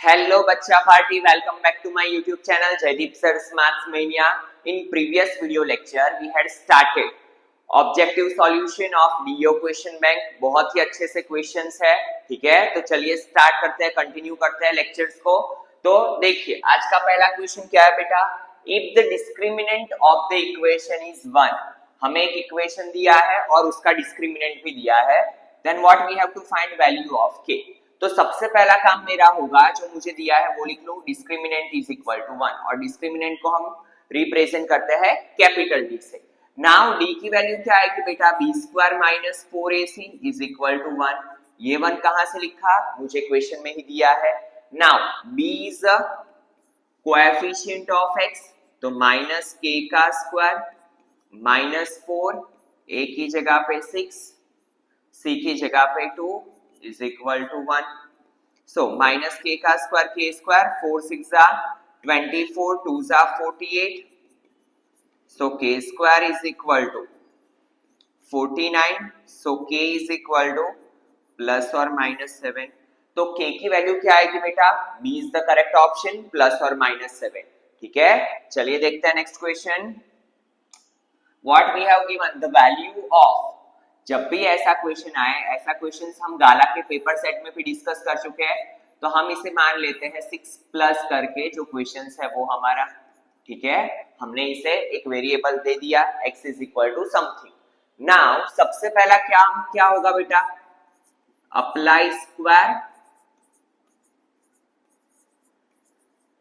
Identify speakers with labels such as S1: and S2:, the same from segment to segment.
S1: Hello Bacha Party, welcome back to my YouTube channel Jaideep Sir's Maths Mania. In previous video lecture we had started objective solution of DO question bank. बहुत ही अच्छे से questions है, ठीक है. तो चलिए स्टार्ट करते हैं, कंटिन्यू करते हैं लेक्चर्स को. तो देखिए आज का पहला क्वेश्चन क्या है बेटा. If the discriminant of the equation is 1, हमें एक इक्वेशन दिया है और उसका डिस्क्रिमिनेंट भी दिया है, then what we have to find value of K. तो सबसे पहला काम मेरा होगा, जो मुझे दिया है वो लिख लो, डिस्क्रिमिनेंट इज इक्वल टू 1 और डिस्क्रिमिनेंट को हम रिप्रेजेंट करते हैं कैपिटल डी से. नाउ डी की वैल्यू क्या है कि बेटा B square minus 4ac is equal to 1. ये 1 कहां से लिखा, मुझे क्वेश्चन में ही दिया है. Now b is a coefficient of x, तो माइनस k का स्क्वायर माइनस 4, a की जगह पे 6, c की जगह पे 2 is equal to 1. So minus k का स्क्वायर k स्क्वायर, 4 6 जा 24, 2 जा 48, so k square is equal to 49, so k is equal to plus or minus 7. तो k की वैल्यू क्या आएगी बेटा, b is the correct option, plus or minus 7. ठीक है, चलिए देखते हैं next question. What we have given the value of, जब भी ऐसा क्वेश्चन आए, ऐसा क्वेश्चन हम गाला के पेपर सेट में भी डिस्कस कर चुके हैं, तो हम इसे मान लेते हैं 6 प्लस करके जो क्वेश्चन है वो हमारा, ठीक है. हमने इसे एक वेरिएबल दे दिया x is equal to something. Now सबसे पहला क्या होगा बेटा, apply square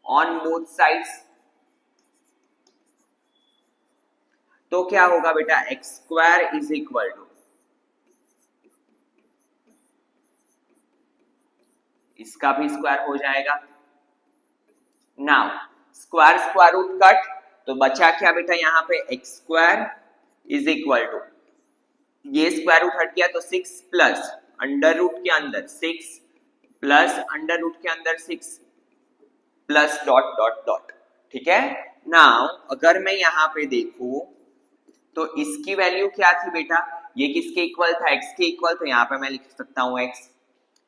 S1: on both sides. तो क्या होगा बेटा, X square is equal to, इसका भी स्क्वायर हो जाएगा. Now square square root cut, तो बचा क्या बेटा यहाँ पे, X square is equal to, ये स्क्वायर रूट हट गया तो 6 प्लस अंडर रूट के अंदर 6 प्लस अंडर रूट के अंदर 6 प्लस डॉट डॉट डॉट. ठीक है. नाउ अगर मैं यहाँ पे देखूं तो इसकी वैल्यू क्या थी बेटा, ये किसके इक्वल था, x के इक्वल, तो यहाँ पे मैं लिख सकता हूँ x.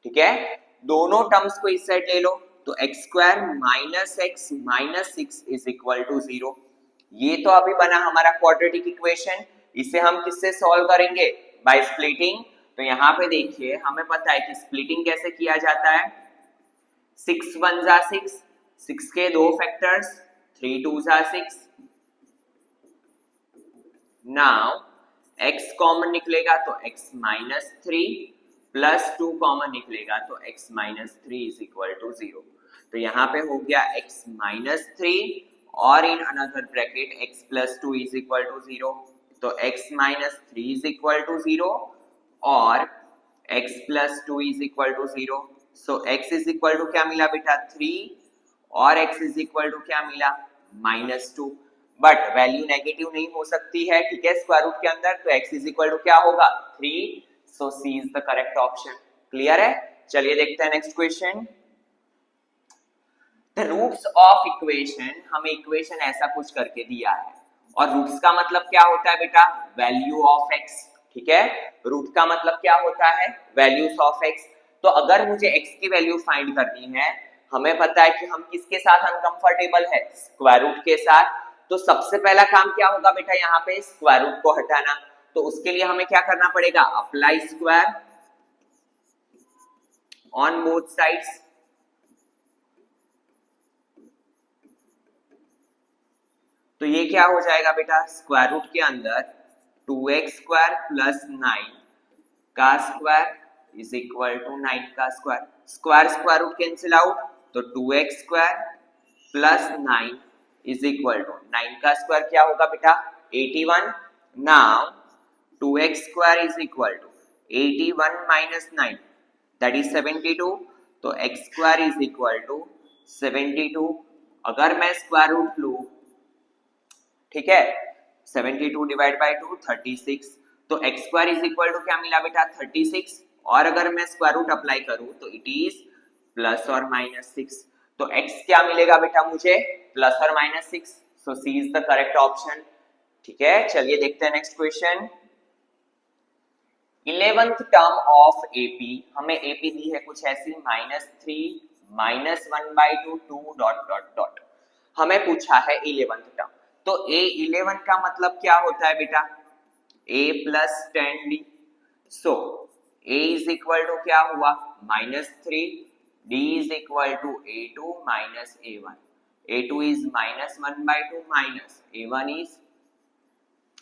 S1: ठीक है, दोनों टर्म्स को इस साइड ले लो, तो X square minus X minus 6 is equal to 0. ये तो अभी बना हमारा क्वाड्रेटिक इक्वेशन. इसे हम किससे सॉल्व करेंगे, बाय स्प्लिटिंग. तो यहाँ पे देखिए हमें पता है कि स्प्लिटिंग कैसे किया जाता है. 6 1 जा 6, 6 के दो फैक्टर्स, 3 2 जा 6. नाउ x कॉमन निकलेगा तो x माइनस 3 प्लस 2 कॉमन निकलेगा तो x minus 3 is equal to 0. तो यहाँ पे हो गया x माइनस 3 और in another bracket x plus 2 is equal to 0. तो x minus 3 is equal to 0 और x plus 2 is equal to 0. So x is equal to क्या मिला बेटा, 3 और x इज इक्वल टू क्या मिला, माइनस 2. बट वैल्यू नेगेटिव नहीं हो सकती है, ठीक है, स्क्वायर रूट के अंदर. तो x इज इक्वल टू क्या होगा, 3. So C is the correct option. Clear है. चलिए देखते हैं next question. The roots of equation, हमें इक्वेशन ऐसा कुछ करके दिया है और रूट्स का मतलब क्या होता है बेटा, वैल्यू ऑफ x. ठीक है, रूट का मतलब क्या होता है, वैल्यूज ऑफ x. तो अगर मुझे x की वैल्यू फाइंड करनी है, हमें पता है कि हम किसके साथ अनकंफर्टेबल है, स्क्वायर रूट के साथ. तो सबसे पहला काम क्या होगा बेटा, यहाँ पे स्क्वायर रूट को हटाना. तो उसके लिए हमें क्या करना पड़ेगा, apply square on both sides. तो ये क्या हो जाएगा बेटा, स्क्वायर रूट के अंदर 2x स्क्वायर प्लस 9 का स्क्वायर इज इक्वल टू 9 का square. Square square root cancel out, तो 2x square plus 9 is equal to 9 का स्क्वायर क्या होगा बेटा, 81. Now 2x square is equal to 81 minus 9 that is 72. तो x square is equal to 72. अगर मैं square root लूं, ठीक है, 72 डिवाइड बाय 2 36. तो x square is equal to क्या मिला बेटा, 36. और अगर मैं स्क्वायर रूट अप्लाई करूं तो इट इज प्लस और माइनस 6. तो x क्या मिलेगा बेटा मुझे, प्लस और minus 6. So C is the correct option. ठीक है, चलिए देखते हैं next question. 11th term of AP, हमें AP दी है कुछ ऐसी -3 -1/2 2 डॉट डॉट डॉट। हमें पूछा है 11th टर्म, तो A11 का मतलब क्या होता है बेटा? A plus 10D। So A is equal to क्या हुआ? -3, D is equal to A2 minus A1। A2 is -1/2 minus A1 is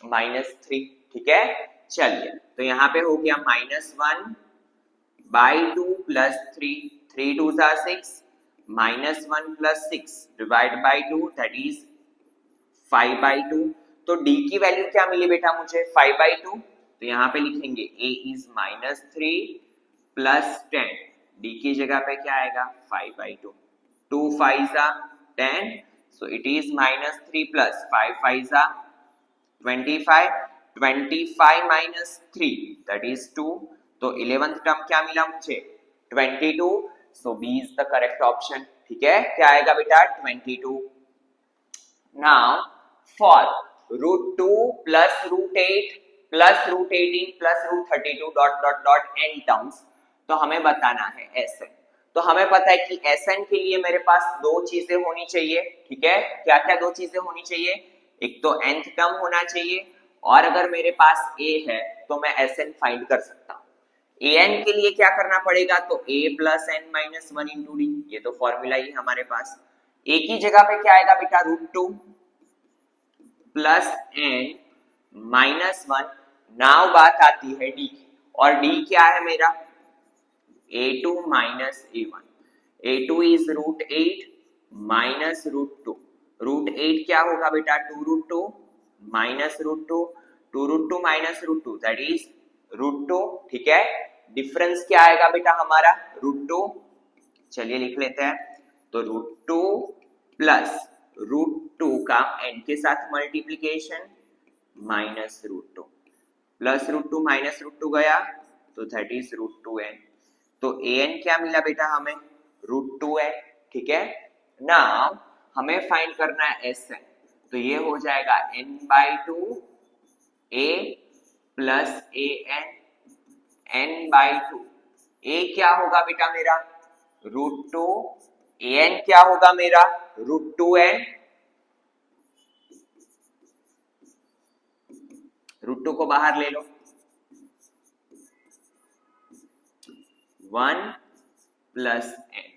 S1: -3। ठीक है, चलिए तो यहाँ पे हो गया -1/2 plus 3, 3 2s are 6, -1 plus 6 divide by 2 that is 5/2। तो D की वैल्यू क्या मिली बेटा मुझे? 5/2। तो यहाँ पे लिखेंगे A is -3 plus 10, D की जगह पे क्या आएगा? 5/2। 2 5s are 10, so it is -3 plus 5 5s are 25, 25 minus 3 that is 2। तो 11th टर्म क्या मिला मुझे? 22। सो B is the correct option। ठीक है, क्या आएगा बेटा? 22। Now for √2 plus √8 plus √18 plus √32 dot dot dot n terms, तो हमें बताना है Sn। तो हमें पता है कि Sn के लिए मेरे पास दो चीजें होनी चाहिए। ठीक है, क्या क्या दो चीजें होनी चाहिए? एक तो nth टर्म होना चाहिए, और अगर मेरे पास a है तो मैं Sn फाइंड कर सकता हूँ। an के लिए क्या करना पड़ेगा? तो a plus n minus 1 into d, ये तो फॉर्मूला ही हमारे पास। a की जगह पे क्या आएगा बेटा? √2 plus n minus 1। नाउ बात आती है d की, और d क्या है मेरा? a2 minus a1। a2 is √8 minus √2। √8 क्या होगा बेटा? 2√2 minus √2, 2√2 minus √2 that is √2। ठीक है, डिफरेंस क्या आएगा बेटा हमारा? √2। चलिए लिख लेते हैं। तो √2 प्लस √2 का n के साथ मल्टीप्लीकेशन माइनस √2 प्लस √2 माइनस √2 गया तो दैट इज √2n। तो an क्या मिला बेटा हमें? √2n। ठीक है, नाउ हमें फाइंड करना है Sn। तो ये हो जाएगा n/2 a plus an, n/2। a क्या होगा बेटा मेरा? √2। an क्या होगा मेरा? √2n। √2 को बाहर ले लो, 1 प्लस n।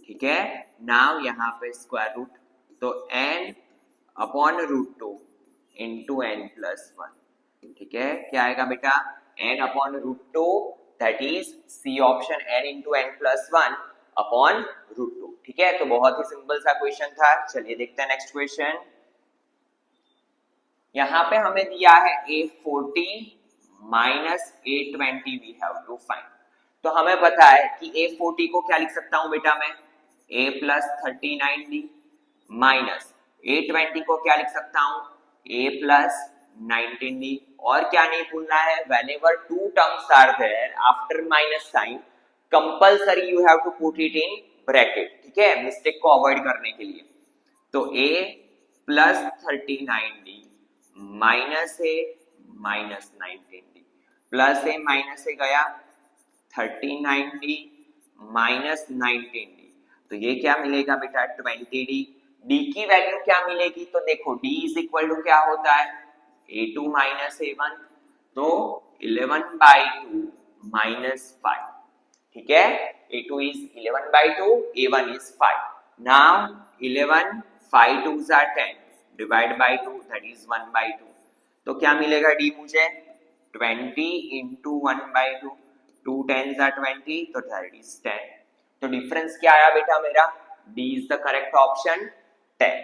S1: ठीक है, नाउ यहाँ पे स्क्वायर रूट, तो n upon √2 into n plus 1। ठीक है, क्या आएगा बेटा? n upon √2 that is C option, n into n plus 1 upon √2। ठीक है, तो बहुत ही सिंपल सा क्वेश्चन था। चलिए देखते हैं नेक्स्ट क्वेश्चन। यहाँ पे हमें दिया है A40 minus A20 we have to find. तो हमें पता है कि A40 को क्या लिख सकता हूं बेटा मैं? A plus 39D minus A20 को क्या लिख सकता हूं? A plus 19D। और क्या नहीं भूलना है? whenever two terms are there after minus sign compulsory you have to put it in bracket। ठीक है, मिस्टेक को अवॉइड करने के लिए। तो A plus 39D minus A minus 19D plus A minus A गया 39D माइनस 19D। तो ये क्या मिलेगा बेटा? 20D। D की वैल्यू क्या मिलेगी? तो देखो D इज इक्वल टू क्या होता है? A2 minus A1। तो 11/2 माइनस 5। ठीक है, A2 is 11/2, A1 is 5। Now 11 5 2s are 10 divide by 2 that is 1/2। तो क्या मिलेगा D मुझे? 20 into 1/2, 2 10s are 20 तो that is 10। तो डिफरेंस क्या आया बेटा मेरा? D is the correct option, 10।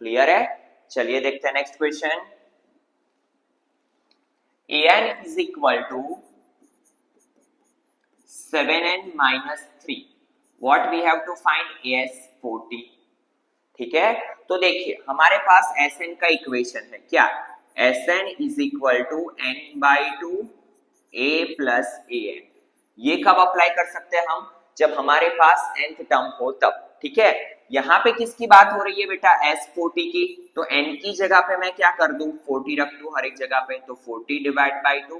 S1: Clear है? चलिए देखते हैं next question. an is equal to 7n minus 3। What we have to find as40। ठीक है, तो देखिए हमारे पास Sn का इक्वेशन है क्या? Sn is equal to n/2 a plus an। ये कब अप्लाई कर सकते हैं हम? जब हमारे पास nth टर्म हो तब। ठीक है, यहाँ पे किसकी बात हो रही है बेटा? S40 की। तो n की जगह पे मैं क्या कर दूं? 40 रख दूं हर एक जगह पे। तो 40 डिवाइड बाई 2,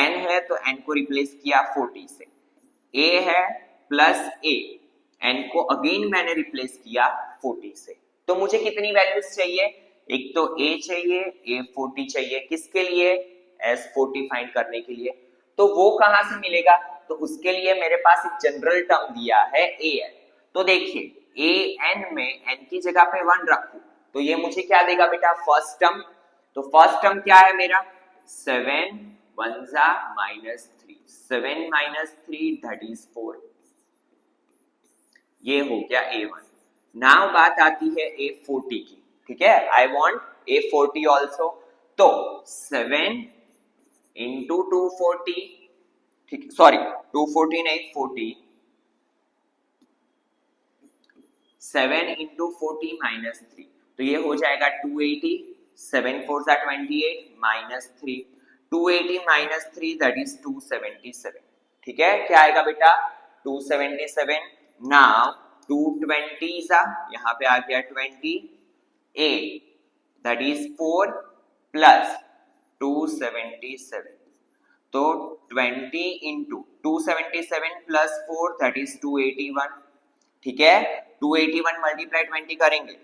S1: n है तो n को रिप्लेस किया 40 से। a है प्लस a, n को अगेन मैंने रिप्लेस किया 40 से। तो मुझे कितनी वैल्यूज चाहिए, एक तो a चाहिए, a 40 चाहिए, किसके लिए, s 40 फाइंड करने के लिए। तो वो कहां से मिलेगा, तो उसके लिए मेरे पास एक जनरल टर्म दिया है an। तो देखिए an में n की जगह पे 1 रखूं तो ये मुझे क्या देगा बेटा, फर्स्ट टर्म। तो फर्स्ट टर्म क्या है मेरा, 7 1 जा -3, 7 -3 दैट इज 4। ये हो गया A1। नाउ बात आती है A40 की, ठीक है, आई वांट A40 ऑल्सो। तो 7 इंटू 240, ठीक, सॉरी 240 नहीं 40, 7 इंटू 40 -3, तो ये हो जाएगा 280, 7 4 जा 28 -3, 280 -3 दैट इज 277। ठीक है, क्या आएगा बेटा, 277। नाउ 220 जा, यहाँ पे आ गया 28 दैट इज 4 प्लस 277, तो 20 इंटू 277 प्लस 4 दैट इज 281। ठीक है, 281 मल्टीप्लाई 20 करेंगे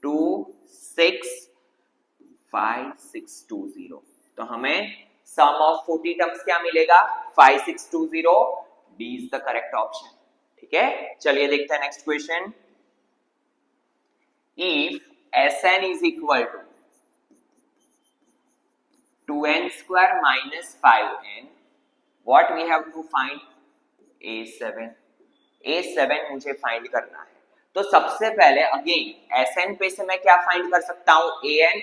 S1: 265,620, तो हमें सम ऑफ 40 टर्म्स क्या मिलेगा, 5620। D is the correct option. ठीक है, चलिए देखते हैं next question. If Sn is equal to 2n square minus 5n, what we have to find, A7। A7 मुझे फाइंड करना है। तो सबसे पहले अगेन Sn पे से मैं क्या फाइंड कर सकता हूं, An।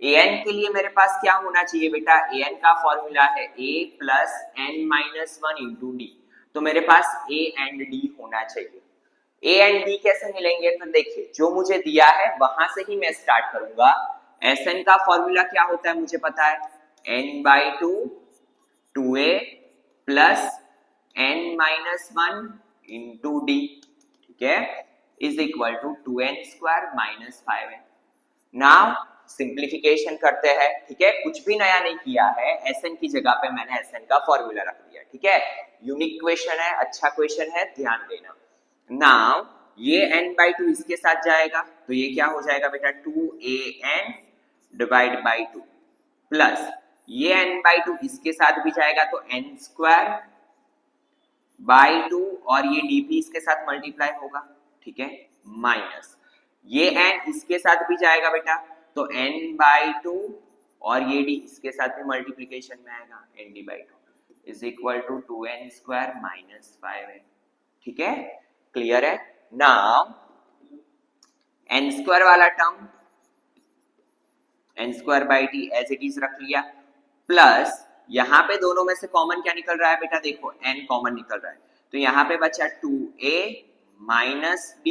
S1: An के लिए मेरे पास क्या होना चाहिए बेटा, An का फॉर्मूला है A plus n minus 1 into D. तो मेरे पास A एंड D होना चाहिए। A एंड D कैसे मिलेंगे, तो देखिए जो मुझे दिया है वहां से ही मैं स्टार्ट करूंगा। Sn का फॉर्मूला क्या होता है मुझे पता है, n/2 2a plus n minus 1 into D, ठीक है, is equal to 2n square minus 5n। Now simplification करते हैं, ठीक है, कुछ भी नया नहीं किया है, Sn की जगह पे मैंने Sn का फॉर्मूला रख दिया। ठीक है, यूनिक क्वेश्चन है, अच्छा क्वेश्चन है, ध्यान देना। नाउ ये n/2 इसके साथ जाएगा तो ये क्या हो जाएगा बेटा, 2an डिवाइड बाई 2 प्लस ये n/2 इसके साथ भी जाएगा तो n स्क्वायर बाई 2 और ये डी भी इसके साथ मल्टीप्लाई होगा। ठीक है, माइनस ये n इसके साथ भी जाएगा बेटा तो n/2 और ये d इसके साथ भी मल्टीप्लिकेशन में आएगा, nd/2 is equal to 2n square minus 5n। ठीक है, क्लियर है। नाउ n स्क्वायर वाला term n square by T as it is रख लिया, प्लस यहां पे दोनों में से कॉमन क्या निकल रहा है बेटा, देखो n कॉमन निकल रहा है तो यहां पे बचा 2a minus b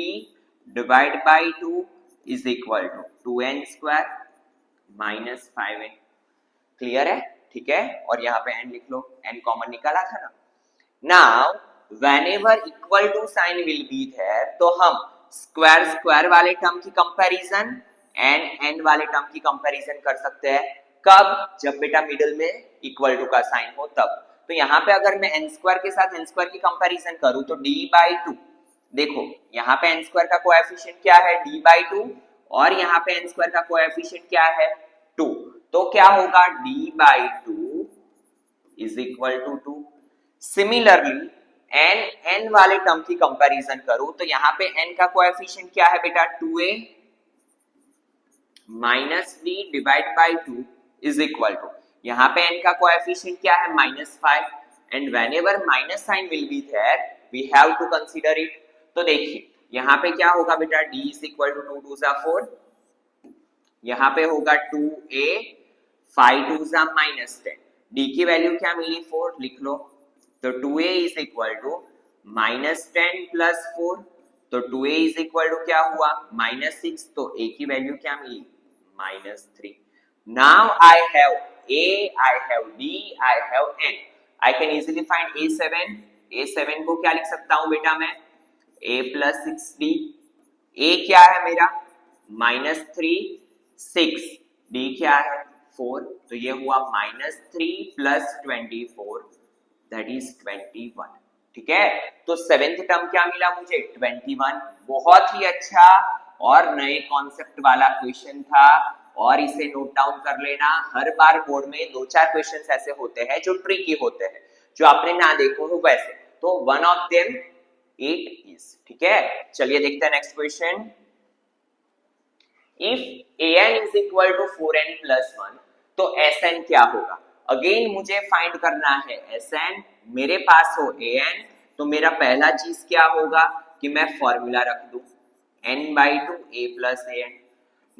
S1: divide by 2 is equal to 2n square minus 5n। Clear है, ठीक है, और यहाँ पे n लिख लो, n कॉमन निकाला था ना। Now whenever equal to sign will be there, तो हम स्क्वायर स्क्वायर वाले टर्म की कंपैरिजन एंड n वाले टर्म की कंपैरिजन कर सकते हैं। कब, जब बेटा मिडिल में इक्वल टू का साइन हो तब। तो यहाँ पे अगर मैं n स्क्वायर के साथ n स्क्वायर की कंपैरिजन करूं तो d/2, देखो यहाँ पे n स्क्वायर का कोएफिशिएंट क्या है, d/2, और यहाँ पे n स्क्वायर का कोएफिशिएंट क्या है, 2, तो क्या होगा, d/2 is equal to 2। Similarly n वाले टर्म की कंपैरिजन करूं तो यहाँ पे n का कोएफिशिएंट क्या है बेटा, 2a minus b divide by 2 is equal to, यहाँ पे n का कोएफिशिएंट क्या है, -5, and whenever minus sign will be there we have to consider it. तो देखिए यहाँ पे क्या होगा बेटा, d इज इक्वल टू 2 2 4, यहाँ पे होगा 2a 5 2 -10, d की वैल्यू क्या मिली, 4, लिख लो। तो 2a is equal to -10 plus 4, तो 2a इज इक्वल टू क्या हुआ, -6, तो a की वैल्यू क्या मिली, -3। Now I have a, I have d, I have n, I can easily find a7। a7 को क्या लिख सकता हूं बेटा मैं, a plus 6d, a क्या है मेरा -3 6, d क्या है 4, तो ये हुआ -3 plus 24 that is 21। ठीक है, तो सेवेंथ टर्म क्या मिला मुझे 21। बहुत ही अच्छा और नए कॉन्सेप्ट वाला क्वेश्चन था और इसे नोट डाउन कर लेना। हर बार बोर्ड में 2-4 क्वेश्चंस ऐसे होते हैं जो ट्रिकी होते हैं, जो आपने ना देखो हो वैसे, तो one of them it is. ठीक है, चलिए देखते हैं next question. If an is equal to 4n plus 1 तो sn क्या होगा? अगेन मुझे फाइंड करना है sn। मेरे पास हो an तो मेरा पहला चीज क्या होगा कि मैं फॉर्मूला रख दूं n/2 a plus an।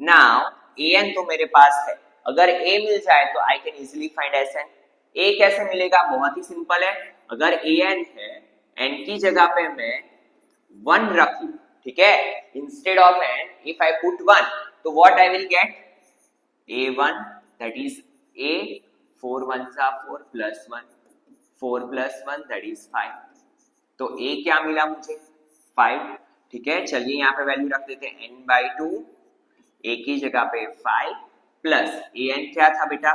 S1: Now an तो मेरे पास है, अगर a मिल जाए तो I can easily find sn। a कैसे मिलेगा? बहुत ही सिंपल है, अगर an है n की जगह पे मैं 1 रख लूं, ठीक है, instead of n if I put 1 तो what I will get a1 that is a 4 1s are 4 plus 1 4 plus 1 that is 5। तो a क्या मिला मुझे 5। ठीक है, चलिए यहाँ पे वैल्यू रख देते हैं n/2 a की जगह पे 5 प्लस an क्या था बेटा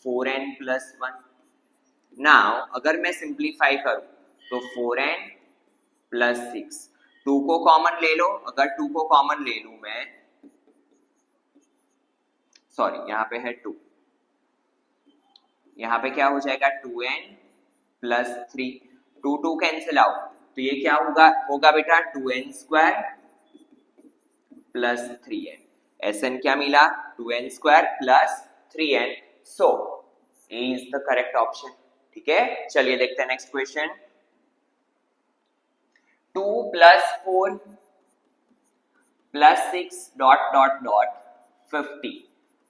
S1: 4n प्लस 1। नाउ अगर मैं सिंप्लीफाई करूं तो 4n प्लस 6, 2 को कॉमन ले लो, अगर 2 को कॉमन ले लूं मैं, सॉरी यहाँ पे है 2, यहाँ पे क्या हो जाएगा 2n प्लस 3, 2 कैंसिल आउट तो ये क्या होगा बेटा 2n square plus 3n। Sn क्या मिला 2n square plus 3n, so A is the correct option. ठीक है, चलिए देखते हैं next question. 2 plus 4 plus 6 dot dot dot 50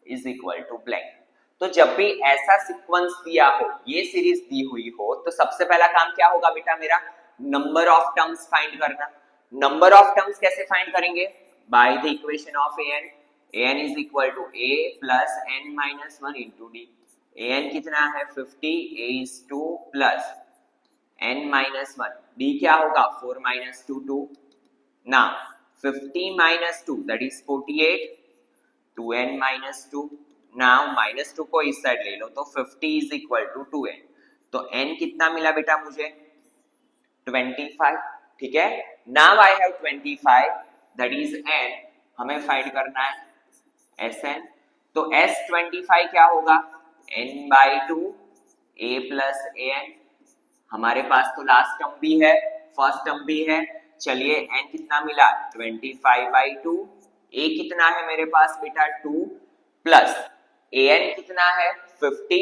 S1: is equal to blank. तो जब भी ऐसा सीक्वेंस दिया हो, ये सीरीज दी हुई हो, तो सबसे पहला काम क्या होगा बेटा मेरा नंबर ऑफ टर्म्स फाइंड करना। नंबर ऑफ टर्म्स कैसे फाइंड करेंगे? By the equation of an। an is equal to a plus n minus 1 into D. an कितना है 50, a is 2 plus n minus 1, d क्या होगा 4 माइनस 2 2। ना 50 minus 2 that is 48, 2n minus 2। Now minus 2 को इस side ले लो तो 50 इज इक्वल टू 2n। तो n कितना मिला बेटा मुझे 25। ठीक है, now I have 25 that is n, हमें फाइंड करना है sn। तो s25 क्या होगा n/2 a प्लस an। हमारे पास तो लास्ट टर्म भी है फर्स्ट टर्म भी है, चलिए n कितना मिला 25/2, a कितना है मेरे पास बेटा 2 प्लस an कितना है 50।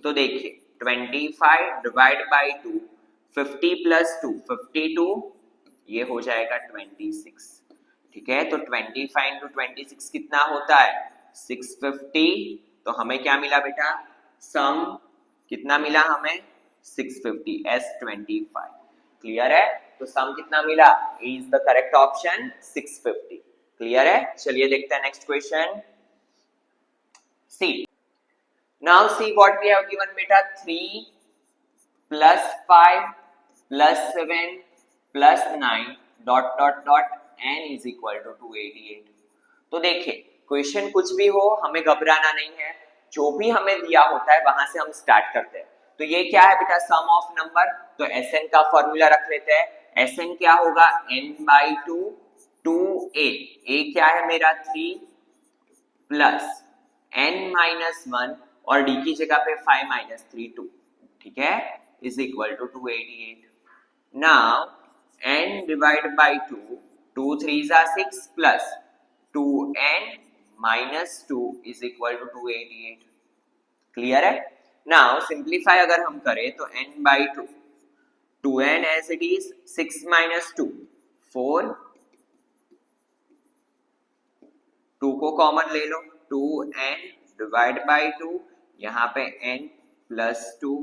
S1: तो देखिए 25 डिवाइड बाई 2, 50 प्लस 2 52, ये हो जाएगा 26। ठीक है, तो 25 इंटू 26 कितना होता है 650। तो हमें क्या मिला बेटा सम कितना मिला हमें 650 S25। क्लियर है, तो सम कितना मिला A is the correct option 650। Clear है, चलिए देखते हैं next question. See now see what we have given बेटा 3 plus 5 plus 7 plus 9 dot dot dot n is equal to 288। तो देखिए क्वेश्चन कुछ भी हो हमें घबराना नहीं है, जो भी हमें दिया होता है वहां से हम स्टार्ट करते हैं। तो ये क्या है बेटा सम ऑफ नंबर, तो Sn का फॉर्मूला रख लेते हैं। Sn क्या होगा n/2 2a, a क्या है मेरा 3 प्लस n माइनस 1 और d की जगह पे 5 माइनस 3 2। ठीक है, is equal to 288। Now n divide by 2, 2 3s are 6 plus 2n minus 2 is equal to 288। Clear है, नाउ सिंप्लीफाई अगर हम करें तो n/2, 2n as it is 6 minus 2 4, 2 को कॉमन ले लो 2n डिवाइड बाई 2, यहाँ पे n plus 2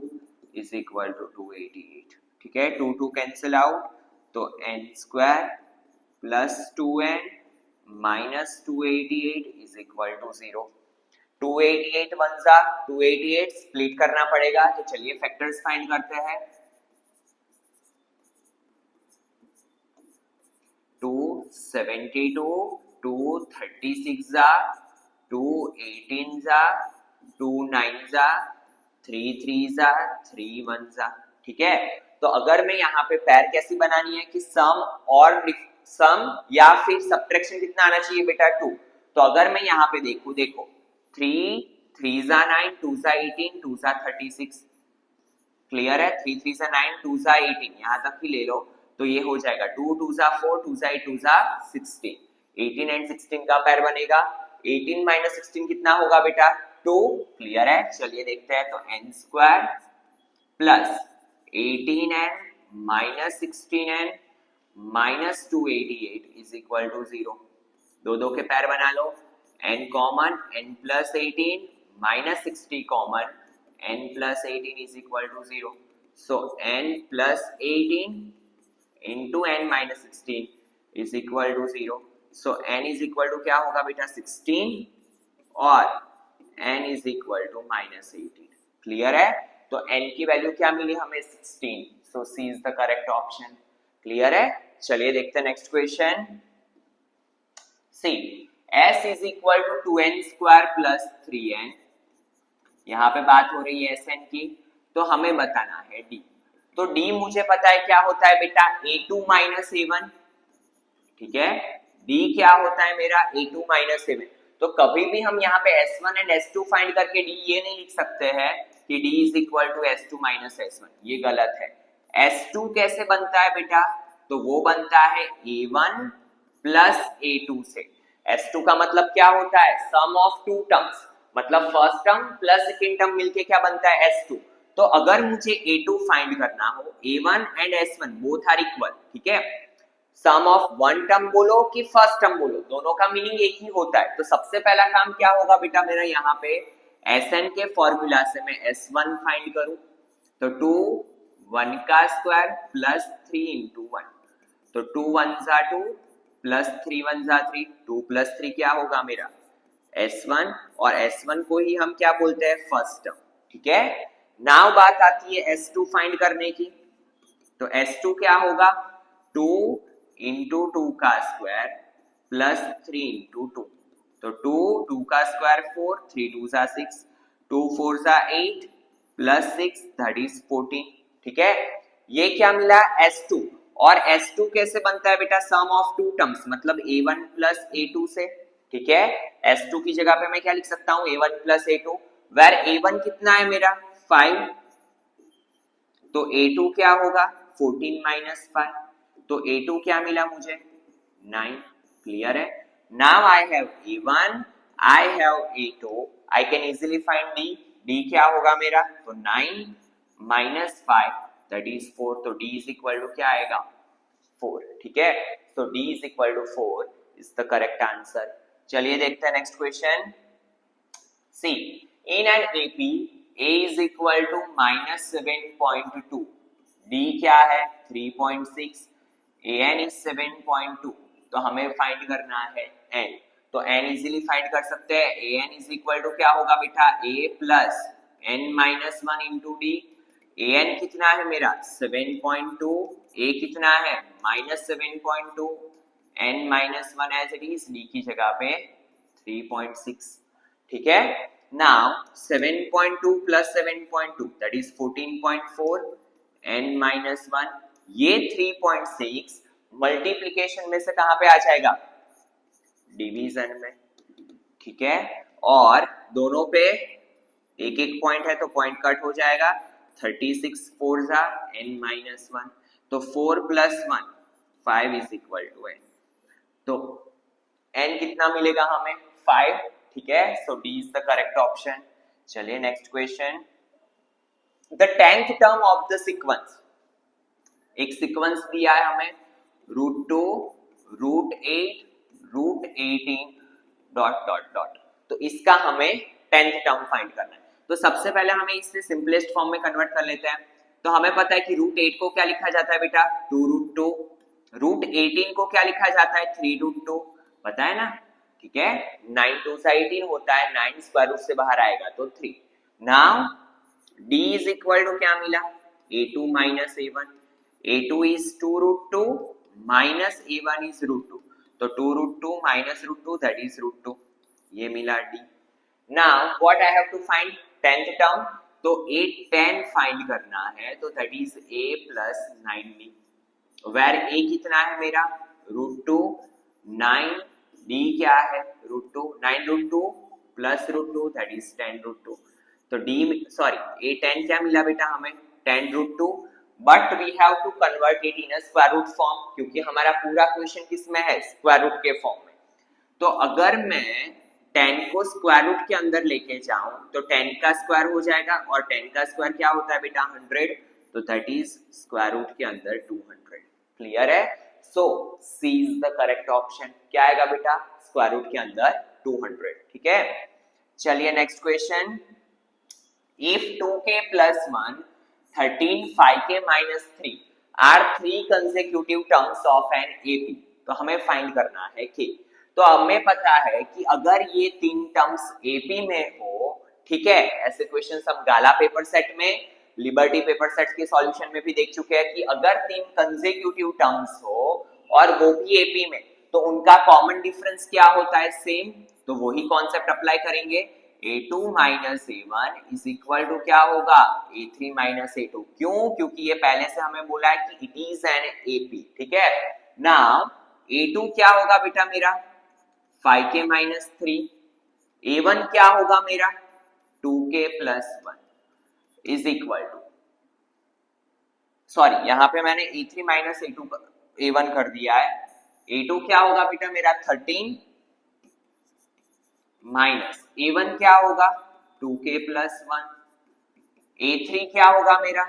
S1: is equal to 288। ठीक है, 2 2 कैंसिल आउट तो n square plus 2n minus 288 is equal to 0। 288 one जा 288 स्प्लिट करना पड़ेगा, तो चलिए फैक्टर्स फाइंड करते हैं। 272, 236 जा 218 जा 29 जा 3 3 जा 3 1 जा, ठीक है। तो अगर मैं यहाँ पे पैर कैसी बनानी है कि सम या फिर सब्ट्रैक्शन कितना आना चाहिए बेटा 2। तो अगर मैं यहाँ पे देखो 3 3 जा 9 2 जा 18 2 जा 36, क्लियर है। 3 3 जा 9 2 जा 18, यहाँ तक ही ले लो। तो ये हो जाएगा 2 2 जा 4 2 जा 8 2 जा 16, 18 एंड 16 का पैर बनेगा। 18 माइनस 16 कितना होगा बेटा 2, क्लियर है। चलिए देखते हैं। तो n square plus 18n minus 16n minus 288 is equal to 0। दो के पैर बना लो। n common, n plus 18 minus 60 common, n plus 18 is equal to 0। So n plus 18 into n minus 16 is equal to 0। So n is equal to क्या होगा बेटा 16 और n is equal to minus 18, clear है। तो n की value क्या मिली हमें 16। So C is the correct option, clear है। चलिए देखते हैं next question. See s is equal to 2n square plus 3n, यहाँ पे बात हो रही है Sn की। तो हमें बताना है d। तो d मुझे पता है क्या होता है बेटा a2 माइनस a1, ठीक है। d क्या होता है मेरा a2 माइनस a1। तो कभी भी हम यहाँ पे s1 एंड s2 फाइंड करके d ये नहीं लिख सकते हैं कि d is equal to s2 minus s1, ये गलत है। s2 कैसे बनता है बेटा, तो वो बनता है a1 प्लस a2 से। s2 का मतलब क्या होता है सम ऑफ टू टर्म्स, मतलब first term plus second term मिलके क्या बनता है s2। तो अगर मुझे a2 फाइंड करना हो, a1 and s1 both are equal, ठीक है। सम ऑफ वन टर्म बोलो कि फर्स्ट टर्म बोलो, दोनों का मीनिंग एक ही होता है। तो सबसे पहला काम क्या होगा बेटा मेरा यहाँ पे Sn के फॉर्मूला से मैं S1 फाइंड करूं। तो 2 1 का स्क्वायर प्लस 3 इंटू 1, तो 2 1 जा 2 प्लस 3 1 जा 3, 2 प्लस 3 क्या होगा मेरा S1, और S1 को ही हम क्या बोलते हैं फर्स्ट टर्म, ठीक है। नाउ बात आती है S2 फाइंड करने की। तो S2 क्या होगा 2 इंटू 2 का स्क्वायर प्लस 3 इंटू 2, तो 2 का स्क्वायर 4 3 2 जा 6 2 4 जा 8 प्लस 6 दैट इज 14, ठीक है। ये क्या मिला S2, और S2 कैसे बनता है बेटा सम ऑफ टू टर्म्स, मतलब A1 प्लस A2 से, ठीक है। S2 की जगह पे मैं क्या लिख सकता हूँ A1 plus A2, where A1 कितना है मेरा 5, तो A2 क्या होगा 14 माइनस 5, तो A2 क्या मिला मुझे 9, क्लियर है। Now I have A1 I have A2, I can easily find D। D क्या होगा मेरा, तो 9 माइनस 5 दैट इज 4, तो D इज इक्वल टू क्या आएगा 4, ठीक है। तो D is equal to 4 is the correct answer. चलिए देखते हैं next question. See in an AP A is equal to minus 7.2, D क्या है 3.6, an is 7.2, तो हमें फाइंड करना है n। तो n इजीली फाइंड कर सकते हैं। an इज इक्वल टू क्या होगा बेटा a plus n minus 1 into D. an कितना है मेरा 7.2, a कितना है minus 7.2, n minus 1 as it is, d की जगह पे 3.6, ठीक है। Now 7.2 plus 7.2 that is 14.4, n minus 1, ये 3.6 मल्टीप्लिकेशन में से कहां पे आ जाएगा डिवीजन में, ठीक है। और दोनों पे एक एक पॉइंट है तो पॉइंट कट हो जाएगा। 36 4 जा n माइनस 1, तो 4 plus 1 5 is equal to n, तो n कितना मिलेगा हमें 5, ठीक है। So D is the correct option. चलिए next question. The 10th term of the sequence, एक सीक्वेंस दिया है हमें √2 √8 √18 डॉट डॉट डॉट, तो इसका हमें 10th टर्म फाइंड करना है। तो सबसे पहले हमें इसे सिंपलेस्ट फॉर्म में कन्वर्ट कर लेते हैं। तो हमें पता है कि √8 को क्या लिखा जाता है बेटा 2√2, √18 को क्या लिखा जाता है 3√2, पता है ना, ठीक है। 9 2 से 18 होता है, 9 स्क्वायर रूट से बाहर आएगा तो 3। Now D is equal to क्या मिला A2 minus A1, A2 is 2√2 minus A1 is √2, तो 2√2 minus √2 that is √2, ये मिला D। Now what I have to find 10th term, तो A10 फाइंड करना है, तो that is A plus 9D, where A कितना है मेरा √2, 9D क्या है √2, 9√2 प्लस √2 दैट इज 10√2, तो D सॉरी A10 क्या मिला बेटा हमें 10√2, but we have to convert it in a square root form, क्योंकि हमारा पूरा क्वेश्चन किस में है स्क्वायर रूट के फॉर्म में। तो अगर मैं 10 को स्क्वायर रूट के अंदर लेके जाऊं तो 10 का स्क्वायर हो जाएगा, और 10 का स्क्वायर क्या होता है बेटा 100, तो दैट इज स्क्वायर रूट के अंदर 200। क्लियर है? सो C is the correct option. क्या आएगा बेटा स्क्वायर रूट के अंदर 200। ठीक है, चलिए next question. If 2k plus 1 13 5k minus 3 are 3 consecutive terms of an AP, तो हमें फाइंड करना है कि, तो हमें पता है कि अगर ये 3 टर्म्स AP में हो, ठीक है, ऐसे क्वेश्चन हम गाला पेपर सेट में, लिबर्टी पेपर सेट के सॉल्यूशन में भी देख चुके हैं कि अगर 3 कंसेक्यूटिव टर्म्स हो और वो भी AP में, तो उनका कॉमन डिफरेंस क्या होता है सेम, तो वही कॉन्सेप्ट अप्लाई करेंगे। A2 minus A1 is equal to क्या होगा A3 माइनस A2, क्यों, क्योंकि ये पहले से हमें बोला है कि इट इज एन AP। ठीक है, नाउ A2 क्या होगा बेटा मेरा 5k माइनस 3, A1 क्या होगा मेरा 2k plus 1 is equal to, sorry यहाँ पे मैंने A3 माइनस A1 कर दिया है, A2 क्या होगा बेटा मेरा 13 माइनस A1 क्या होगा 2k प्लस 1, A3 क्या होगा मेरा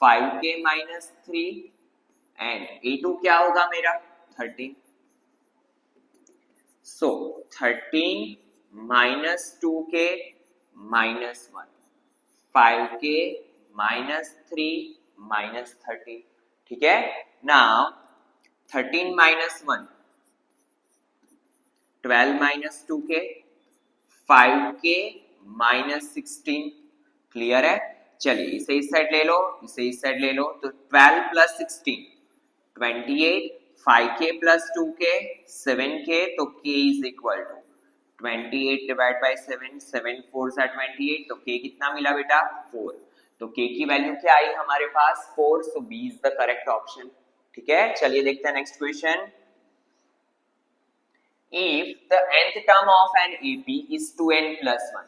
S1: 5k माइनस 3 एंड A2 क्या होगा मेरा 13। सो 13 minus 2k minus 1, 5k minus 3 minus 13। ठीक है, now 13 minus 1 12 minus 2k, 5k minus 16। Clear है? चलिए इसे इस साइड ले लो, इसे इस साइड ले लो, तो 12 plus 16 28, 5k plus 2k 7k, तो k is equal to 28 divide by 7, 7 4 सा 28, तो k कितना मिला बेटा 4, तो k की वैल्यू क्या आई हमारे पास 4, सो B is the correct option. ठीक है, चलिए देखते हैं next question. If the nth term of an AP is 2n plus 1,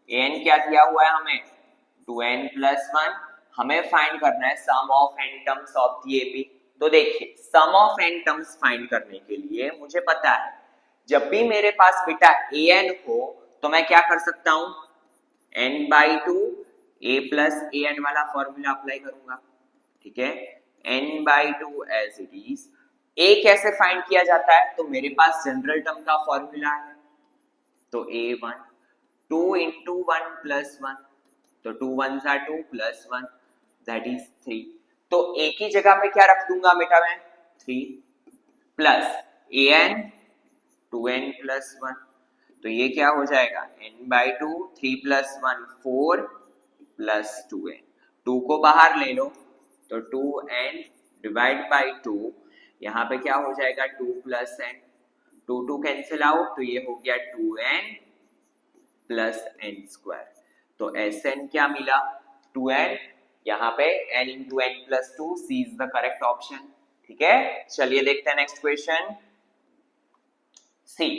S1: n क्या दिया हुआ है हमें 2n plus 1, हमें फाइंड करना है sum of n terms of the AP। तो देखिए sum of n terms find करने के लिए मुझे पता है जब भी मेरे पास बेटा an हो तो मैं क्या कर सकता हूं n/2 a plus an वाला फॉर्मूला अप्लाई करूंगा। ठीक है, n/2 as it is. a कैसे फाइंड किया जाता है, तो मेरे पास जनरल टर्म का फॉर्मूला है, तो a1 2 into 1 plus 1, तो 2 1s are 2 plus 1 that is 3, तो a की जगह पे क्या रख दूंगा बेटा मैं 3 प्लस an 2n plus 1, तो ये क्या हो जाएगा n/2 3 plus 1 4 plus 2n, 2 को बाहर ले लो तो 2n डिवाइड बाई 2, यहाँ पे क्या हो जाएगा 2 प्लस n, 2 2 कैंसिल आउट, तो ये हो गया 2n प्लस n स्क्वायर, तो Sn क्या मिला 2n, यहाँ पे n into n plus 2, C is the correct option. ठीक है, चलिए देखते हैं next question. See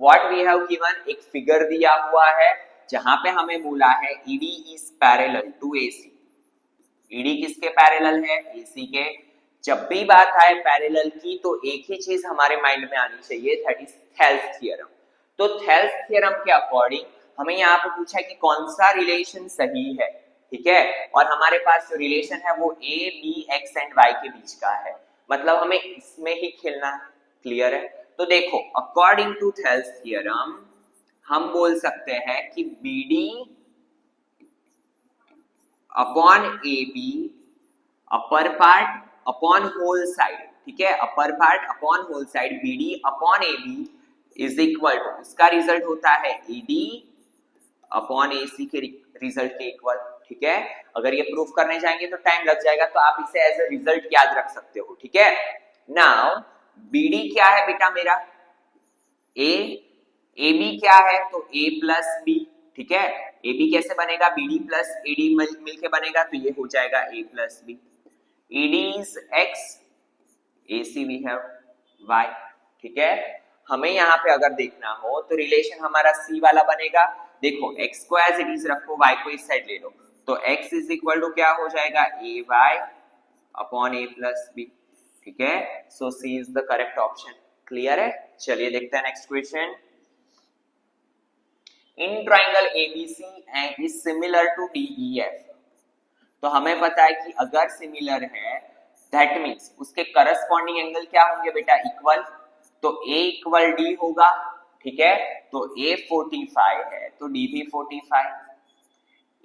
S1: what we have given, एक फिगर दिया हुआ है जहां पे हमें बोला है ED is parallel to AC। ED किसके पैरेलल है AC के। जब भी बात आए पैरेलल की तो एक ही चीज हमारे माइंड में आनी चाहिए, दैट इज थेल्स थ्योरम। तो थेल्स थ्योरम के अकॉर्डिंग हमें यहाँ पे पूछा है कि कौन सा रिलेशन सही है। ठीक है, और हमारे पास जो रिलेशन है वो A B X and Y के बीच का है, मतलब हमें इसमें ही खेलना है। क्लियर है? तो देखो अकॉर्डिंग टू थेल्स थ्योरम हम बोल सकते हैं कि BD upon AB upper part upon whole side, ठीक है, upper part upon whole side BD upon AB is equal to, इसका रिजल्ट होता है ED अपॉन AC के रिजल्ट के इक्वल। ठीक है, अगर ये प्रूफ करने जाएंगे तो टाइम लग जाएगा, तो आप इसे एज ए रिजल्ट याद रख सकते हो। ठीक है, नाउ BD क्या है बेटा मेरा A, AB क्या है तो A प्लस B। ठीक है, AB कैसे बनेगा, BD प्लस AD मिलके बनेगा, तो ये हो जाएगा A plus B। ED is X, AC we have Y। ठीक है, हमें यहाँ पे अगर देखना हो तो रिलेशन हमारा C वाला बनेगा। देखो x को एज इट इज रखो, y को इस साइड ले लो, तो x इज इक्वल टू क्या हो जाएगा, AY upon A plus B। ठीक है, so C is the correct option. Clear है? चलिए देखते हैं next question. In triangle ABC and is similar to DEF। तो हमें पता है कि अगर सिमिलर है दैट मींस उसके करस्पॉन्डिंग एंगल क्या होंगे बेटा, इक्वल। तो A इक्वल D होगा। ठीक है, तो A 45 है तो D भी 45।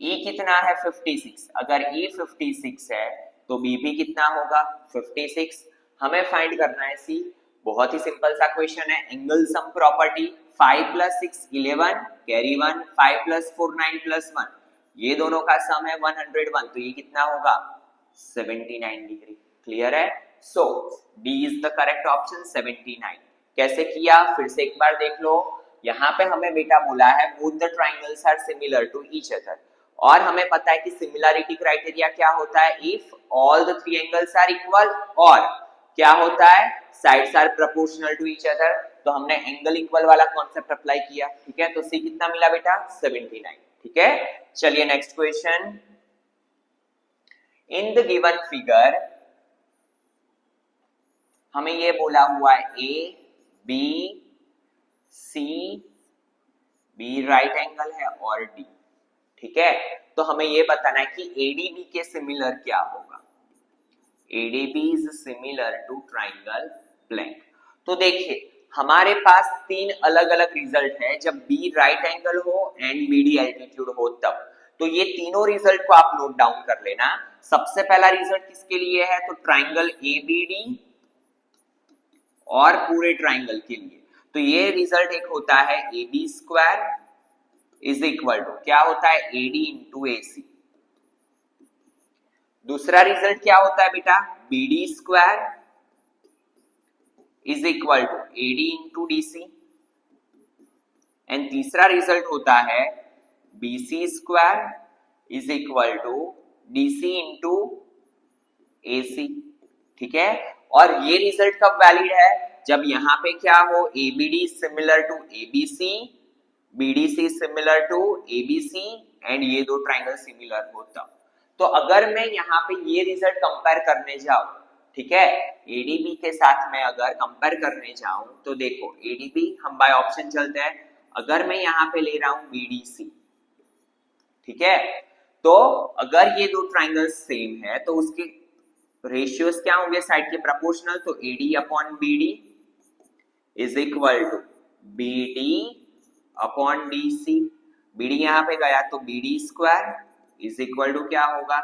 S1: E कितना है 56, अगर E 56 है तो B भी कितना होगा 56। हमें फाइंड करना है C। बहुत ही सिंपल सा क्वेश्चन है, angle sum property. 5 plus 6 11 carry 1, 5 plus 4 9 plus 1, ये दोनों का सम है 101, तो ये कितना होगा 79 डिग्री। क्लियर है? So D is the correct option 79। कैसे किया फिर से एक बार देख लो। यहाँ पे हमें बेटा बोला है both the triangles are similar to each other, और हमें पता है कि सिमिलरिटी क्राइटेरिया क्या होता है, if all the three angles are equal, और क्या होता है sides are proportional to each other. तो हमने एंगल इक्वल वाला कॉन्सेप्ट अप्लाई किया। ठीक है, तो सी कितना मिला बेटा 79। ठीक है, चलिए next question. In the given figure हमें ये बोला हुआ है A B C, B right angle है और D। ठीक है, तो हमें ये बताना है कि ADB के सिमिलर क्या होगा। ADB is similar to triangle blank. तो देखिए हमारे पास तीन अलग अलग रिजल्ट है जब B राइट एंगल हो एंड BD एल्टीट्यूड हो तब। तो ये तीनों रिजल्ट को आप नोट डाउन कर लेना। सबसे पहला रिजल्ट किसके लिए है, तो ट्राइंगल ABD और पूरे ट्राइंगल के लिए। तो ये रिजल्ट एक होता है AB square is equal to क्या होता है AD इंटू AC। दूसरा रिजल्ट क्या होता है बेटा BD square is equal to AD into DC। And तीसरा रिजल्ट होता है BC square is equal to DC into AC। ठीक है, और ये रिजल्ट कब वैलिड है, जब यहाँ पे क्या हो ABD similar to ABC, BDC similar to ABC and ये दो ट्राइंगल सिमिलर हो तब। तो अगर मैं यहाँ पे ये रिजल्ट कंपेयर करने जाऊं, ठीक है, ADB के साथ मैं अगर कंपेयर करने जाऊं तो देखो ADB हम बाय ऑप्शन चलते हैं। अगर मैं यहाँ पे ले रहा हूं BDC, ठीक है, तो अगर ये दो ट्राइंगल सेम है तो उसके रेशियोज क्या होंगे साइड के प्रोपोर्शनल। तो AD upon BD is equal to BD upon DC। BD यहाँ पे गया तो BD square is equal to क्या होगा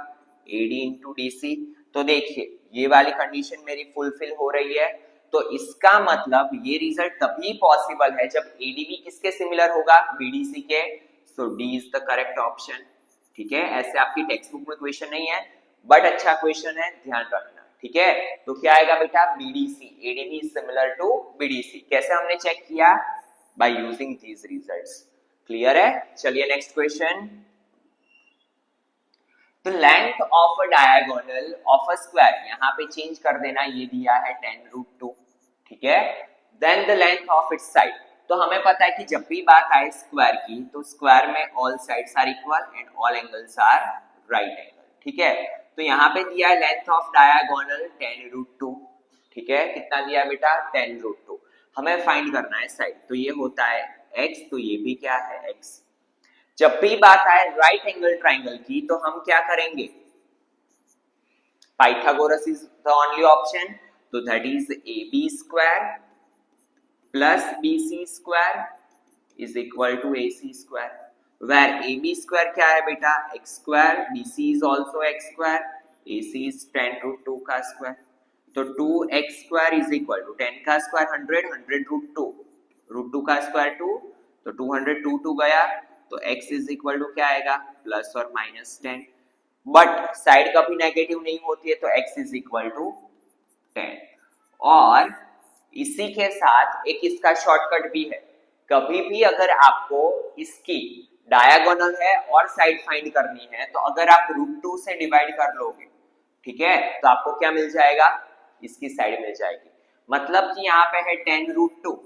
S1: AD इंटू DC। तो देखिए ये वाली कंडीशन मेरी फुलफिल हो रही है। तो इसका मतलब ये रिजल्ट तभी पॉसिबल है जब ADB किसके सिमिलर होगा BDC के। सो D is the correct option. ठीक है, ऐसे आपकी टेक्स्ट बुक में क्वेश्चन नहीं है बट अच्छा क्वेश्चन है, ध्यान रखना। ठीक है, तो क्या आएगा बेटा BDC, ADB is similar to BDC। कैसे हमने चेक किया, by using these results। Clear है? चलिए next question. The length of a diagonal of a square, यहाँ पे चेंज कर देना, ये दिया है 10√2। ठीक है, then the length of its side। तो हमें पता है कि जब भी बात आए स्क्वायर की तो स्क्वायर में all sides are equal and all angles are right angle। ठीक है, तो यहाँ पे दिया है लेंथ ऑफ डायगोनल 10√2। ठीक है, कितना दिया है बेटा 10√2। हमें फाइंड करना है साइड, तो ये होता है x, तो ये भी क्या है x। जब भी बात आए राइट एंगल ट्राइंगल की तो हम क्या करेंगे, Pythagoras is the only option. तो that is AB square plus BC square is equal to AC square, where AB square क्या है बेटा x square, BC is also x square, AC is 10√2 का स्क्वायर। तो 2x square is equal to 10 का square 100, 100√2, √2 का square 2, तो 200 गया, तो x इज इक्वल टू क्या आएगा प्लस और माइनस 10। बट साइड कभी नेगेटिव नहीं होती है तो x इज इक्वल टू 10। और इसी के साथ एक इसका शॉर्टकट भी है, कभी भी अगर आपको इसकी डायगोनल है और साइड फाइंड करनी है, तो अगर आप √2 से डिवाइड कर लोगे, ठीक है, तो आपको क्या मिल जाएगा, इसकी साइड मिल जाएगी। मतलब कि यहाँ पे है 10√2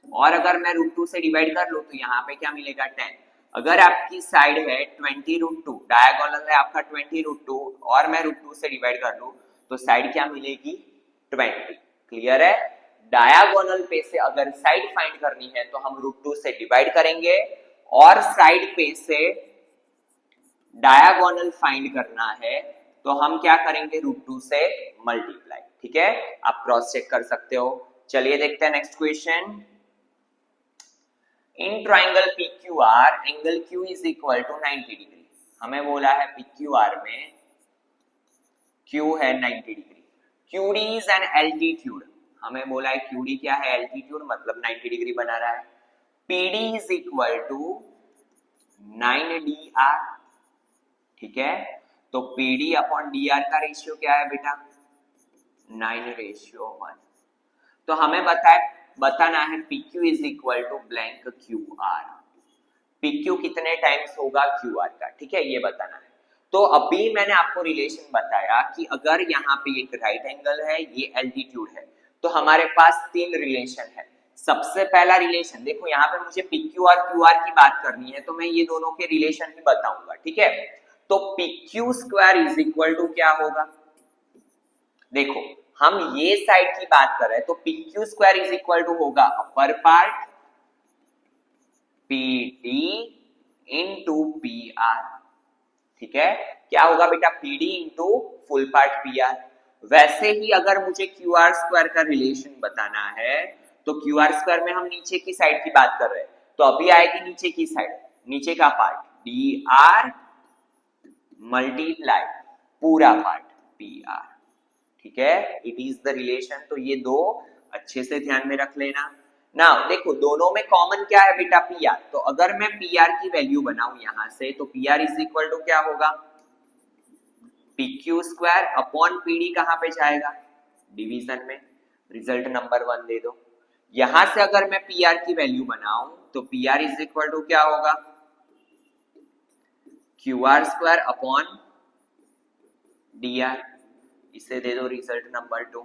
S1: और अगर मैं √2 से डिवाइड कर लूं तो यहाँ पे क्या मिलेगा 10। अगर आपकी साइड है 20√2, डायगोनल है आपका 20√2 और मैं √2 से डिवाइड कर लूं तो साइड क्या मिलेगी 20। क्लियर है। डायगोनल पे से अगर साइड फाइंड करनी है तो हम √2 से डिवाइड करेंगे और साइड पे से डायगोनल फाइंड करना है तो हम क्या करेंगे √2 से मल्टीप्लाई। ठीक है, आप क्रॉस चेक कर सकते हो। चलिए देखते हैं next question. In triangle PQR angle Q is equal to 90 degree. हमें बोला है PQR में Q है 90 degree. QD is an altitude, हमें बोला है QD क्या है, एल्टीट्यूड, मतलब 90 डिग्री बना रहा है। PD is equal to 9DR। ठीक है, तो PD अपॉन DR का रेशियो क्या है बेटा, 9:1। तो हमें बताना है PQ is equal to blank QR। PQ कितने टाइम्स होगा QR का, ठीक है, ये बताना है। तो अभी मैंने आपको रिलेशन बताया कि अगर यहाँ पे एक राइट एंगल है, ये एल्टीट्यूड है, तो हमारे पास 3 रिलेशन है। सबसे पहला रिलेशन देखो, यहाँ पे मुझे PQ और QR की बात करनी है तो मैं ये दोनों के रिलेशन ही बताऊंगा। ठीक है, तो PQ square is equal to क्या होगा, देखो हम ये साइड की बात कर रहे हैं तो PQ square is equal to होगा upper part PD into PR। ठीक है, क्या होगा बेटा, PD into full part PR। वैसे ही अगर मुझे QR स्क्वायर का रिलेशन बताना है तो QR स्क्वायर में हम नीचे की साइड की बात कर रहे हैं, तो अभी आएगी नीचे की साइड, नीचे का पार्ट DR मल्टीप्लाई पूरा पार्ट PR। ठीक है, इट इज द रिलेशन। तो ये दो अच्छे से ध्यान में रख लेना। ना देखो दोनों में कॉमन क्या है बेटा, PR। तो अगर मैं PR की वैल्यू बनाऊं यहां से तो PR इज इक्वल टू क्या होगा, PQ स्क्वायर अपॉन PD कहां पे जाएगा, डिवीजन में, रिजल्ट नंबर 1 दे दो। यहां से अगर मैं PR की वैल्यू बनाऊं तो PR इज इक्वल टू क्या होगा, QR स्क्वायर अपॉन DR, इसे दे दो रिजल्ट नंबर 2।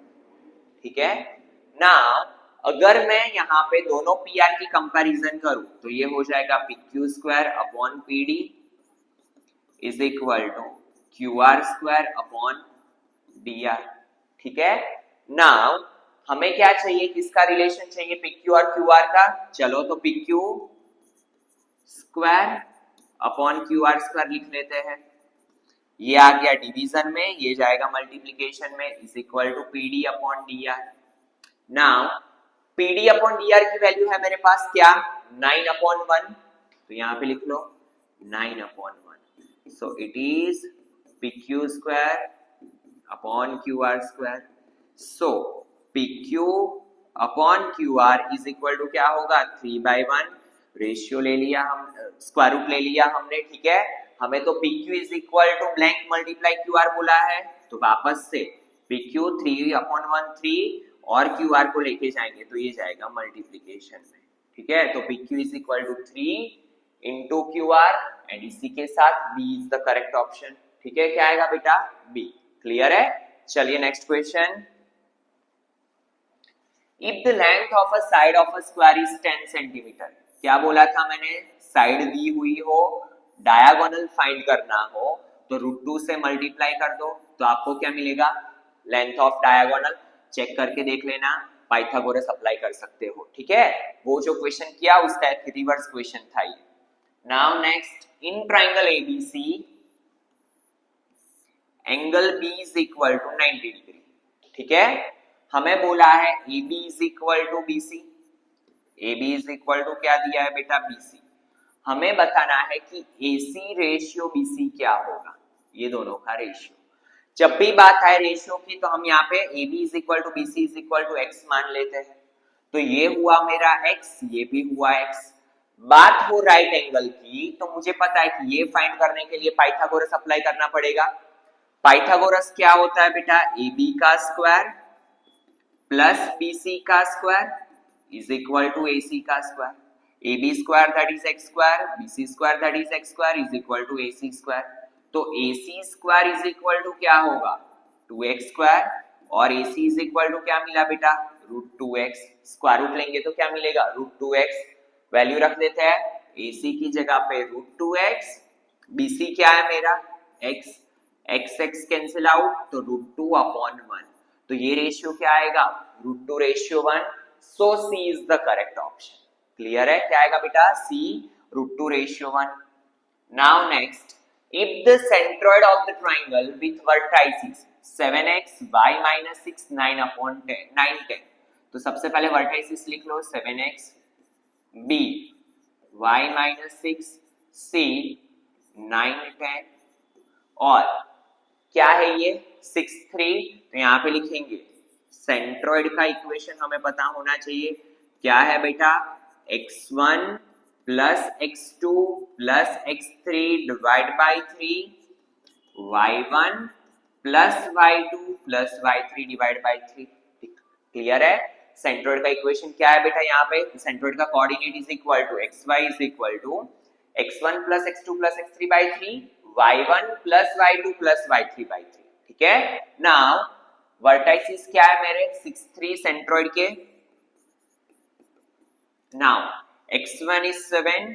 S1: ठीक है ना, अगर मैं यहाँ पे दोनों PR की कंपैरिजन करूं तो ये हो जाएगा PQ square upon PD is equal to QR square upon DR। ठीक है ना, हमें क्या चाहिए, किसका रिलेशन चाहिए, PQ और QR का। चलो तो PQ square upon QR square लिख लेते हैं, ये आ गया डिवीजन में, ये जाएगा मल्टीप्लिकेशन में, is equal to PD upon DR। Now PD upon DR की वैल्यू है मेरे पास क्या, 9/1, तो यहाँ पे लिख लो 9/1। So it is PQ square upon QR square. So PQ upon QR is equal to क्या होगा, 3/1। रेशियो ले लिया हम, स्क्वायर रूट ले लिया हमने। ठीक है, हमें तो PQ is equal to blank multiply QR बोला है, तो वापस से PQ 3/1 3 और QR को लेके जाएंगे तो ये जाएगा मल्टीप्लिकेशन में। ठीक है, तो PQ is equal to 3 into QR and इसी के साथ B is the correct option. ठीक है, क्या आएगा बेटा, B। क्लियर है। चलिए next question. If the length of a side of a square is 10 centimetre, क्या बोला था मैंने, साइड दी हुई हो, डायगोनल फाइंड करना हो तो √2 से मल्टीप्लाई कर दो, तो आपको क्या मिलेगा, लेंथ ऑफ डायगोनल। चेक करके देख लेना, पाइथागोरस अप्लाई कर सकते हो। ठीक है, वो जो क्वेश्चन किया उसका एक रिवर्स क्वेश्चन था ये। Now next, in triangle ABC angle B is equal to 90 degree. ठीक है, हमें बोला है AB is equal to BC। AB is equal to क्या दिया है बेटा, BC। हमें बताना है कि AC रेशियो BC क्या होगा, ये दोनों का रेशियो। जब भी बात आए रेशियो की तो हम यहाँ पे AB is equal to BC is equal to X मान लेते हैं। तो ये हुआ मेरा X, ये भी हुआ X। बात हो राइट एंगल की तो मुझे पता है कि ये फाइंड करने के लिए पाइथागोरस अप्लाई करना पड़ेगा। पाइथागोरस क्या होता है बेटा, AB का स्क्वायर प्लस BC का square is equal to AC का square. A B square that is x square, B C square that is x square is equal to A C square. तो A C square is equal to क्या होगा 2x square, और A C is equal to क्या मिला बेटा root 2x, square root लेंगे तो क्या मिलेगा रूट 2x, वैल्यू रख देते हैं ए सी की जगह पे रूट 2x, बी सी क्या है मेरा x, x x cancel out तो रूट 2 अपॉन 1, तो ये रेशियो क्या आएगा root 2 ratio 1, so C is the correct option. Clear है, क्या आएगा बेटा C root 2 ratio 1। Now next, if the centroid of the triangle with vertices 7x y minus 6 9 upon 10 9 10, तो सबसे पहले vertices लिख लो 7x b y minus 6 c 9 10, और क्या है ये 6 3, तो यहाँ पे लिखेंगे सेंट्रॉइड का इक्वेशन हमें पता होना चाहिए, क्या है बेटा x1 plus x2 plus x3 divide by 3, y1 plus y2 plus y3 divide by 3। Clear है, सेंट्रॉइड का इक्वेशन क्या है बेटा यहाँ पे सेंट्रॉइड का coordinate is equal to xy is equal to x1 plus x2 plus x3 by 3, y1 plus y2 plus y3 by 3। ठीक है, नाउ वर्टाइसिस क्या है मेरे 6 3 सेंट्रॉइड के, now x1 is 7,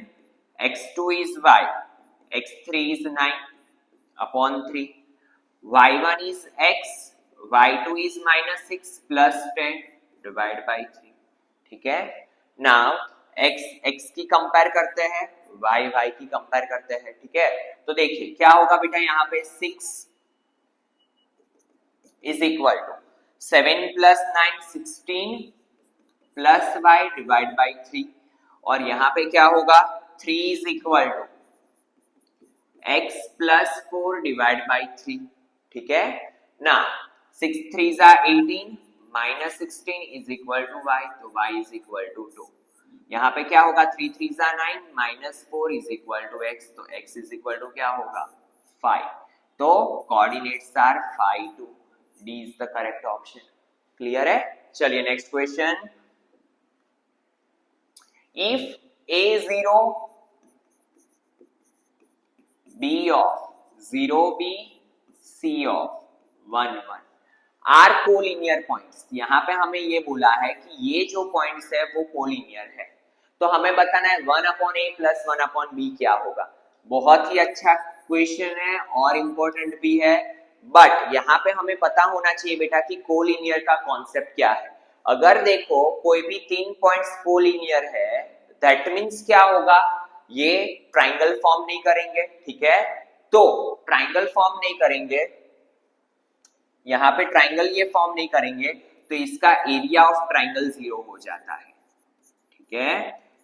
S1: x2 is y, x3 is 9 upon 3, y1 is x, y2 is minus 6 plus 10 divide by 3। ठीक है, now x की compare करते हैं, y की कंपेयर करते हैं। ठीक है, तो देखिए क्या होगा बेटा यहाँ पे 6 is equal to 7 plus 9 16 plus y divide by 3, और यहां पे क्या होगा 3 is equal to x plus 4 divide by 3। ठीक है ना, 6 3 जा 18 minus 16 is equal to y, तो y इज इक्वल टू 2। यहाँ पे क्या होगा 3 3 जा 9 minus 4 is equal to x, तो x इज इक्वल टू क्या होगा 5, तो coordinates are 5 2, D is the correct option. Clear है, चलिए next question, if a0 b of 0b c of 1 1 are collinear points, यहाँ पे हमें ये बोला है कि ये जो पॉइंट्स है वो कोलिनियर है, तो हमें बताना है 1 upon A plus 1 upon B क्या होगा। बहुत ही अच्छा क्वेश्चन है और इम्पोर्टेंट भी है, बट यहाँ पे हमें पता होना चाहिए बेटा कि कोलिनियर का कॉन्सेप्ट क्या है। अगर देखो कोई भी 3 पॉइंट्स कोलिनियर है, दैट मीन्स क्या होगा ये ट्राइंगल फॉर्म नहीं करेंगे। ठीक है, तो ट्राइंगल फॉर्म नहीं करेंगे, यहाँ पे ट्राइंगल ये फॉर्म नहीं करेंगे, तो इसका एरिया ऑफ ट्राइंगल 0 हो जाता है। ठीक है,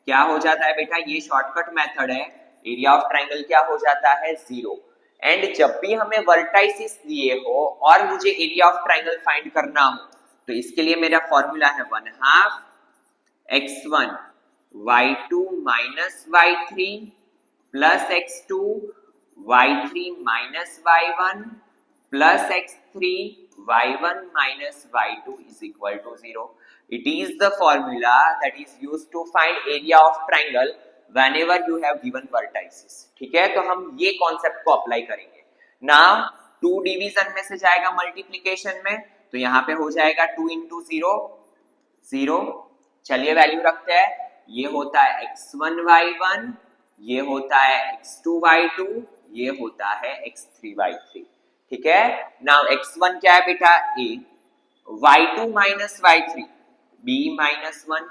S1: क्या हो जाता है बेटा, ये शॉर्टकट मेथड है, एरिया ऑफ ट्राइंगल क्या हो जाता है 0। एंड जब भी हमें वर्टाइसिस दिए हो और मुझे एरिया ऑफ ट्राइंगल फाइंड करना हो, तो इसके लिए मेरा फॉर्मूला है 1/2 x1 y2 minus y3 plus x2 y3 minus y1 plus x3 y1 minus y2 is equal to 0. It is the formula that is used to find area of triangle whenever you have given vertices. ठीक है, तो हम ये concept को apply करेंगे ना। 2 division में से जाएगा मल्टीप्लीकेशन में, तो यहाँ पे हो जाएगा 2 into 0 0। चलिए वैल्यू रखते हैं, ये होता है x1 y1, ये होता है x2 y2, ये होता है x3 y3। ठीक है, नाउ x1 क्या है बेटा a, y2 minus y3 b minus 1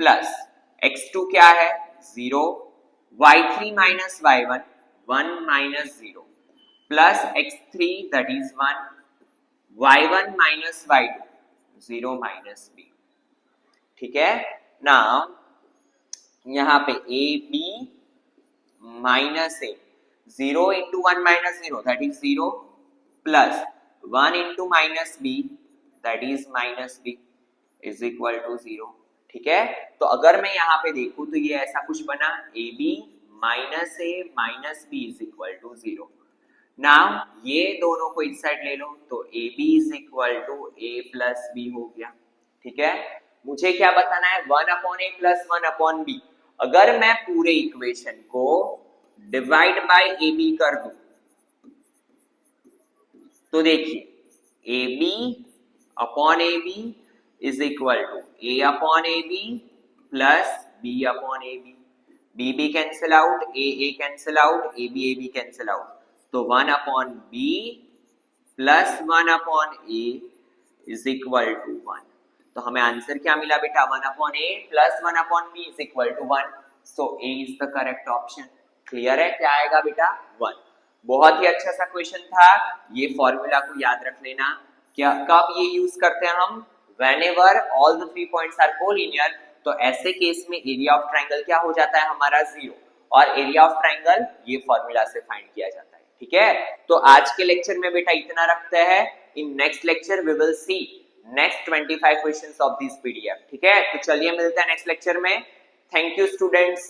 S1: plus x2 क्या है 0, y3 minus y1 1 minus 0 plus x3 that is 1, y1 minus y2 0 minus b। ठीक है, नाउ यहाँ पे a b minus a, 0 into 1 minus 0 that is 0 plus 1 into minus b that is minus b is equal to 0। ठीक है, तो अगर मैं यहाँ पे देखूं तो ये ऐसा कुछ बना ab minus a minus b is equal to 0। Now ये दोनों को इस साइड ले लो, तो ab is equal to a plus b हो गया। ठीक है, मुझे क्या बताना है 1 upon a plus 1 upon b, अगर मैं पूरे इक्वेशन को डिवाइड बाय ए बी कर दूं तो देखिए A B upon A B is equal to A upon A B plus B upon A B B cancel out, A cancel out, A B cancel out, तो 1 upon B plus 1 upon A is equal to 1। तो हमें answer क्या मिला बेटा, 1 upon A plus 1 upon B is equal to 1। So A is the correct option. Clear है, क्या आएगा बेटा 1। बहुत ही अच्छा सा क्वेश्चन था। ये फॉर्मूला को याद रख लेना। क्या कब ये यूज करते हैं हम, whenever all the 3 points are collinear, तो ऐसे केस में एरिया ऑफ ट्रायंगल क्या हो जाता है हमारा 0, और एरिया ऑफ ट्रायंगल ये फॉर्मूला से फाइंड किया जाता है। ठीक है, तो आज के लेक्चर में बेटा इतना रखते हैं। In next lecture we will see next 25 questions of this PDF. ठीक है, तो चलिए मिलते हैं नेक्स्ट लेक्चर में। Thank you students.